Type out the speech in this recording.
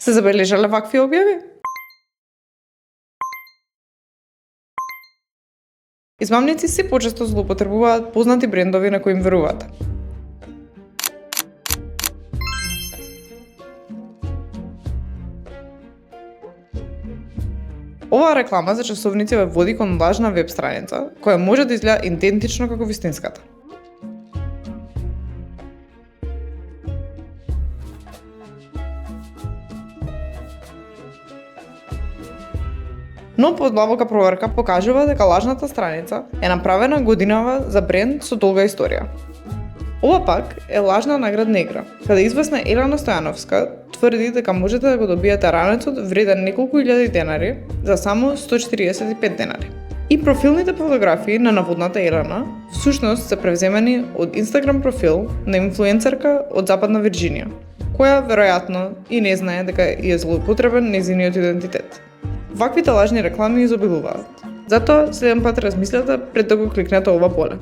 Се забележале вакви објави? Измамници се почесто злоупотребуваат познати брендови на кои им веруваат. Оваа реклама за часовници ве води кон лажна веб страница, која може да изгледа идентично како вистинската. Но подлабока проверка покажува дека лажната страница е направена годинава за бренд со долга историја. Ова пак е лажна наградна игра, каде известна Елена Стојановска тврди дека можете да го добиете ранецот вреден неколку илјади денари за само 145 денари. И профилните фотографии на наводната Елена всушност се превземени од Инстаграм профил на инфлуенцерка од Западна Вирџинија, која веројатно и не знае дека е злоупотребен нејзиниот идентитет. Ваквите лажни реклами изобилуваат. Затоа следен пат размислете пред да го кликнете ова поле.